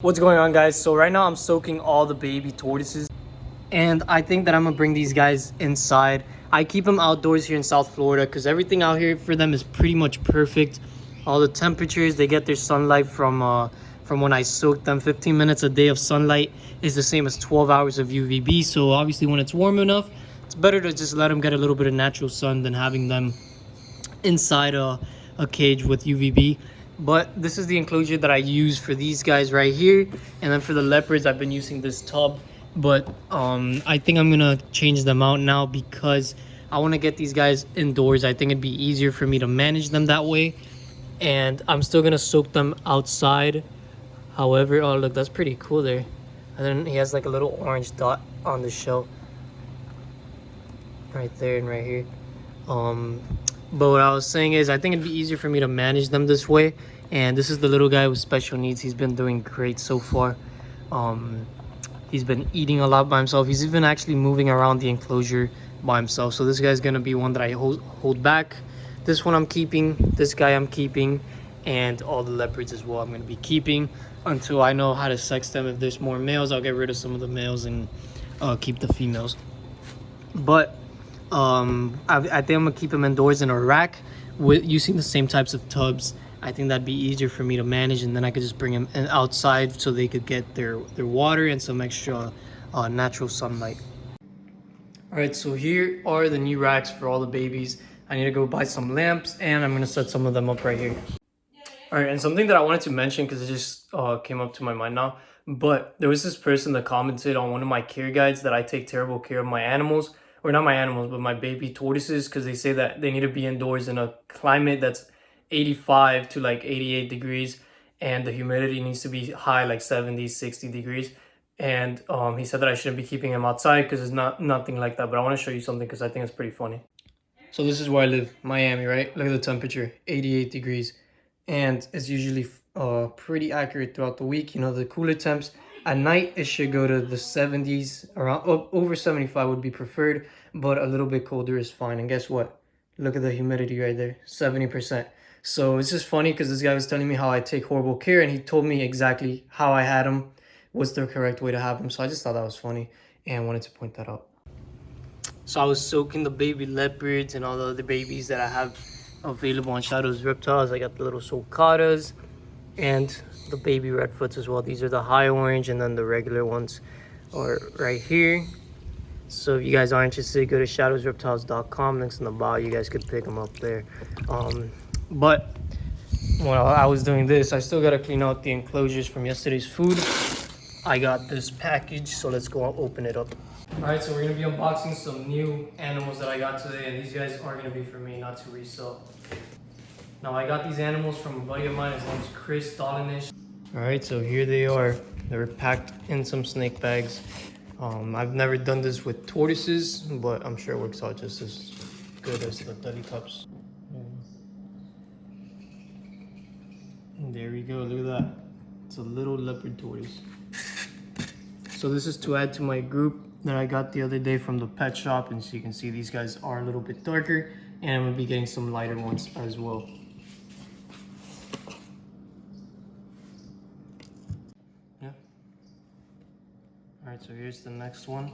What's going on, guys? So right now I'm soaking all the baby tortoises, and I think that I'm gonna bring these guys inside. I keep them outdoors here in South Florida because everything out here for them is pretty much perfect. All the temperatures, they get their sunlight from when I soak them. 15 minutes a day of sunlight is the same as 12 hours of UVB. So obviously when it's warm enough, it's better to just let them get a little bit of natural sun than having them inside a cage with UVB. But this is the enclosure that I use for these guys right here, and then for the leopards I've been using this tub. But I think I'm gonna change them out now because I want to get these guys indoors. I think it'd be easier for me to manage them that way, and I'm still gonna soak them outside. However, oh look, that's pretty cool there. And then he has like a little orange dot on the shell right there and right here. But what I was saying is I think it'd be easier for me to manage them this way. And this is the little guy with special needs. He's been doing great so far. He's been eating a lot by himself. He's even actually moving around the enclosure by himself. So this guy's gonna be one that I hold back. This one I'm keeping, this guy I'm keeping, and all the leopards as well I'm gonna be keeping until I know how to sex them. If there's more males, I'll get rid of some of the males and keep the females. But I think I'm gonna keep them indoors in a rack with using the same types of tubs. I think that'd be easier for me to manage, and then I could just bring them outside so they could get their water and some extra natural sunlight. All right, so here are the new racks for all the babies. I need to go buy some lamps, and I'm gonna set some of them up right here. All right, and something that I wanted to mention because it just came up to my mind now, but there was this person that commented on one of my care guides that I take terrible care of my animals, or not my animals, but my baby tortoises, because they say that they need to be indoors in a climate that's 85 to like 88 degrees, and the humidity needs to be high, like 70, 60 degrees. And he said that I shouldn't be keeping him outside because it's nothing like that. But I want to show you something because I think it's pretty funny. So this is where I live, Miami, right? Look at the temperature, 88 degrees. And it's usually pretty accurate throughout the week. You know, the cooler temps at night, it should go to the 70s, around over 75 would be preferred, but a little bit colder is fine. And guess what? Look at the humidity right there, 70%. So it's just funny because this guy was telling me how I take horrible care, and he told me exactly how I had him, what's the correct way to have him. So I just thought that was funny and wanted to point that out. So I was soaking the baby leopards and all the other babies that I have available on Shadows Reptiles. I got the little sulcatas and the baby redfoots as well. These are the high orange, and then the regular ones are right here. So if you guys are interested, go to shadowsreptiles.com. Links in the bio. You guys could pick them up there. But while I was doing this, I still got to clean out the enclosures from yesterday's food. I got this package, so let's go open it up. All right, so we're going to be unboxing some new animals that I got today, and these guys are going to be for me, not to resell. Now, I got these animals from a buddy of mine. His name's Chris Dollinish. All right, so here they are. They were packed in some snake bags. I've never done this with tortoises, but I'm sure it works out just as good as the duddy cups. And there we go, look at that. It's a little leopard tortoise. So this is to add to my group that I got the other day from the pet shop, and so you can see these guys are a little bit darker, and I'm gonna be getting some lighter ones as well. Yeah. All right, so here's the next one.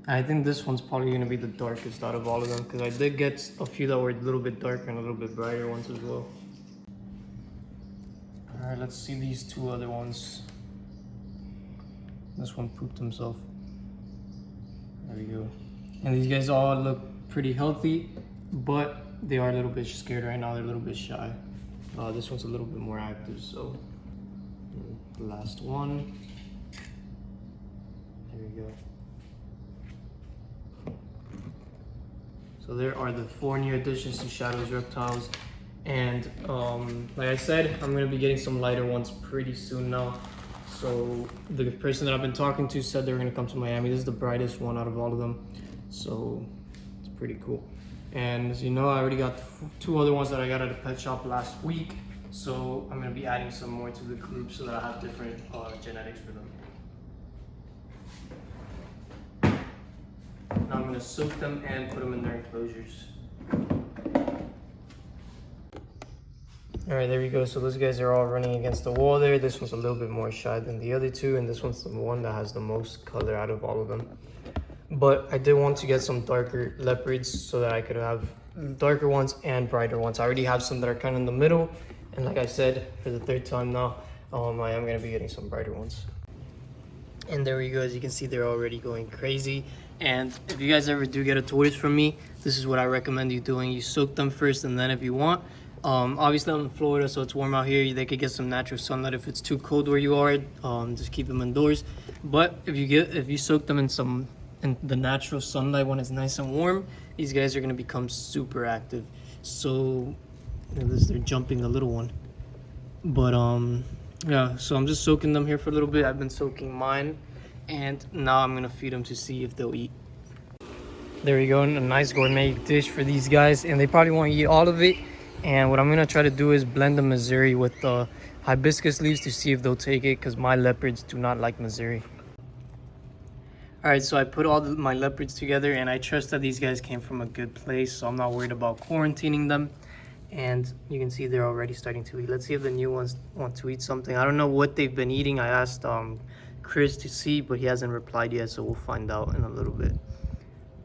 I think this one's probably gonna be the darkest out of all of them because I did get a few that were a little bit darker and a little bit brighter ones as well. All right, let's see these two other ones. This one pooped himself. There we go. And these guys all look pretty healthy, but they are a little bit scared right now. They're a little bit shy. This one's a little bit more active, so the last one. There we go. So there are the 4 new additions to Shadows Reptiles. And like I said, I'm gonna be getting some lighter ones pretty soon now. So the person that I've been talking to said they were gonna come to Miami. This is the brightest one out of all of them. So it's pretty cool. And as you know, I already got 2 other ones that I got at a pet shop last week. So I'm gonna be adding some more to the group so that I have different genetics for them. Now I'm gonna soak them and put them in their enclosures. All right, there we go. So those guys are all running against the wall there. This one's a little bit more shy than the other two, and this one's the one that has the most color out of all of them. But I did want to get some darker leopards so that I could have darker ones and brighter ones. I already have some that are kind of in the middle, and like I said, for the third time now, I am going to be getting some brighter ones. And there we go. As you can see, they're already going crazy. And if you guys ever do get a tortoise from me, this is what I recommend you doing. You soak them first, and then if you want, obviously I'm in Florida, so it's warm out here. They could get some natural sunlight. If it's too cold where you are, just keep them indoors. But if you soak them in the natural sunlight when it's nice and warm, these guys are gonna become super active. So they're jumping the little one. But yeah, so I'm just soaking them here for a little bit. I've been soaking mine, and now I'm gonna feed them to see if they'll eat. There we go, a nice gourmet dish for these guys, and they probably won't eat all of it. And what I'm gonna try to do is blend the Missouri with the hibiscus leaves to see if they'll take it, because my leopards do not like Missouri. All right, so I put all my leopards together, and I trust that these guys came from a good place, so I'm not worried about quarantining them. And you can see they're already starting to eat. Let's see if the new ones want to eat something. I don't know what they've been eating. I asked Chris to see, but he hasn't replied yet, so we'll find out in a little bit.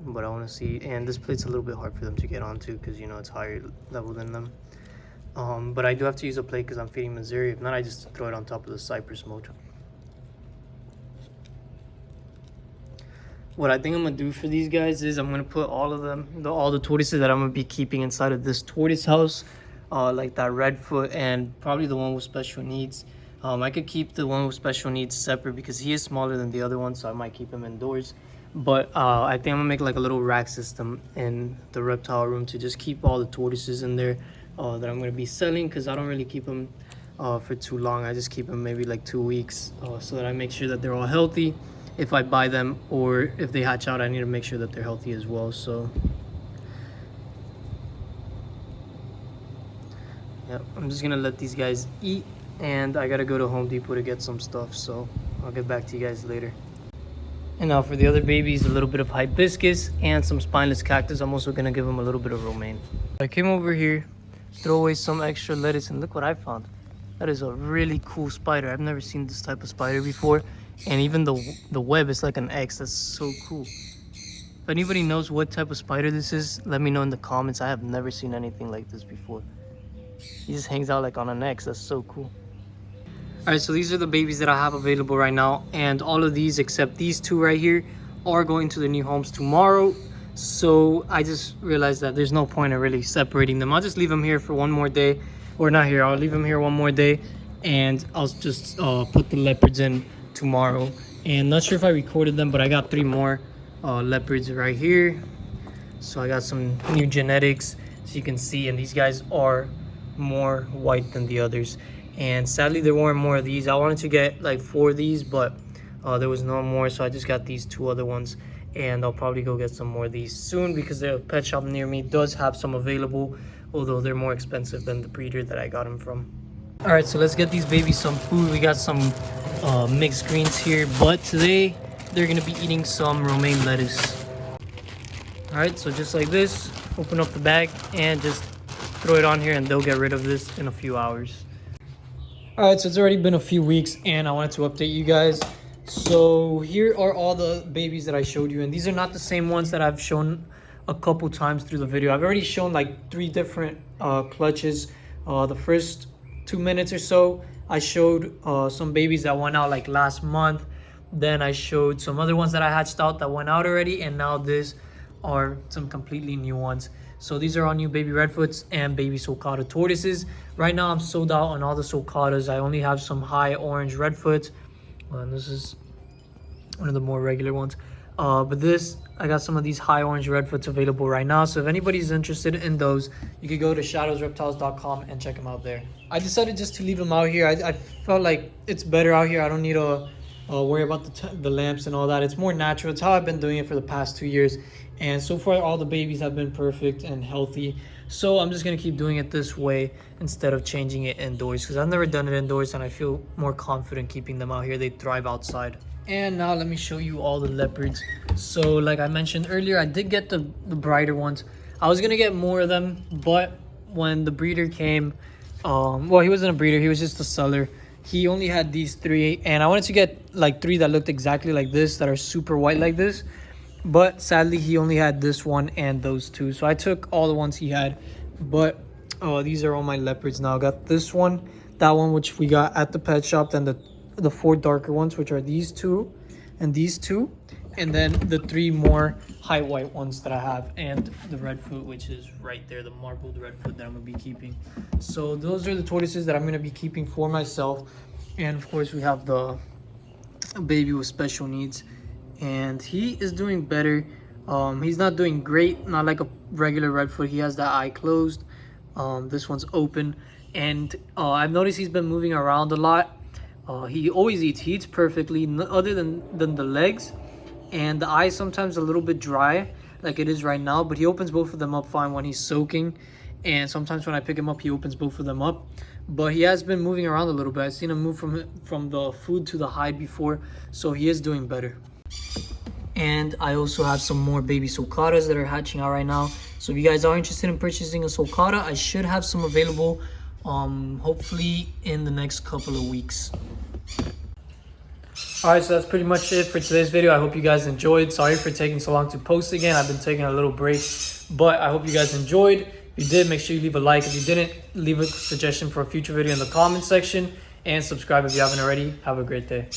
But I want to see. And this plate's a little bit hard for them to get onto because, you know, it's higher level than them. But I do have to use a plate because I'm feeding Missouri. If not, I just throw it on top of the cypress mold. What I think I'm gonna do for these guys is I'm gonna put all of them, all the tortoises that I'm gonna be keeping inside of this tortoise house, like that redfoot and probably the one with special needs. I could keep the one with special needs separate because he is smaller than the other one, so I might keep him indoors. But I think I'm gonna make like a little rack system in the reptile room to just keep all the tortoises in there that I'm gonna be selling, because I don't really keep them for too long. I just keep them maybe like 2 weeks so that I make sure that they're all healthy. If I buy them or if they hatch out, I need to make sure that they're healthy as well. So yeah, I'm just gonna let these guys eat, and I gotta go to Home Depot to get some stuff, so I'll get back to you guys later. And now for the other babies, a little bit of hibiscus and some spineless cactus. I'm also gonna give them a little bit of romaine. I came over here, throw away some extra lettuce, and look what I found. That is a really cool spider. I've never seen this type of spider before. And even the web is like an X. That's so cool. If anybody knows what type of spider this is, let me know in the comments. I have never seen anything like this before. He just hangs out like on an X. That's so cool. All right, so these are the babies that I have available right now, and all of these except these two right here are going to the new homes tomorrow. So I just realized that there's no point in really separating them. I'll just leave them here for one more day, or not here. I'll leave them here one more day, and I'll just put the leopards in tomorrow. And not sure if I recorded them, but I got 3 more leopards right here. So I got some new genetics, so you can see, and these guys are more white than the others. And sadly there weren't more of these. I wanted to get like 4 of these, but there was no more, so I just got these 2 other ones, and I'll probably go get some more of these soon because the pet shop near me does have some available, although they're more expensive than the breeder that I got them from. All right, so let's get these babies some food. We got some mixed greens here, but today they're gonna be eating some romaine lettuce. All right, so just like this, open up the bag and just throw it on here, and they'll get rid of this in a few hours. All right, so it's already been a few weeks, and I wanted to update you guys. So here are all the babies that I showed you, and these are not the same ones that I've shown a couple times through the video. I've already shown like 3 different clutches. The first 2 minutes or so, I showed some babies that went out like last month. Then I showed some other ones that I hatched out that went out already, and now these are some completely new ones. So these are all new baby redfoots and baby sulcata tortoises. Right now I'm sold out on all the sulcatas. I only have some high orange redfoots, and this is one of the more regular ones. But I got some of these high orange redfoots available right now. So if anybody's interested in those, you could go to shadowsreptiles.com and check them out there. I decided just to leave them out here. I felt like it's better out here. I don't need to worry about the lamps and all that. It's more natural. It's how I've been doing it for the past 2 years. And so far, all the babies have been perfect and healthy. So I'm just going to keep doing it this way instead of changing it indoors, because I've never done it indoors and I feel more confident keeping them out here. They thrive outside. And now let me show you all the leopards. So like I mentioned earlier, I did get the brighter ones. I was going to get more of them, but when the breeder came, Well, he wasn't a breeder, he was just a seller. He only had these 3, and I wanted to get like 3 that looked exactly like this, that are super white like this, but sadly he only had this one and those 2, so I took all the ones he had. But these are all my leopards now. I got this one, that one which we got at the pet shop, then the 4 darker ones, which are these 2 and these 2, and then the 3 more high white ones that I have, and the redfoot, which is right there, the marbled redfoot that I'm gonna be keeping. So those are the tortoises that I'm gonna be keeping for myself. And of course we have the baby with special needs, and he is doing better. He's not doing great, not like a regular redfoot. He has that eye closed. This one's open, and I've noticed he's been moving around a lot. He always eats. He eats perfectly, other than the legs. And the eye sometimes a little bit dry, like it is right now, but he opens both of them up fine when he's soaking. And sometimes when I pick him up, he opens both of them up. But he has been moving around a little bit. I've seen him move from the food to the hide before, so he is doing better. And I also have some more baby sulcatas that are hatching out right now. So if you guys are interested in purchasing a sulcata, I should have some available, hopefully in the next couple of weeks. Alright, so that's pretty much it for today's video. I hope you guys enjoyed. Sorry for taking so long to post again. I've been taking a little break, but I hope you guys enjoyed. If you did, make sure you leave a like. If you didn't, leave a suggestion for a future video in the comment section, and subscribe if you haven't already. Have a great day.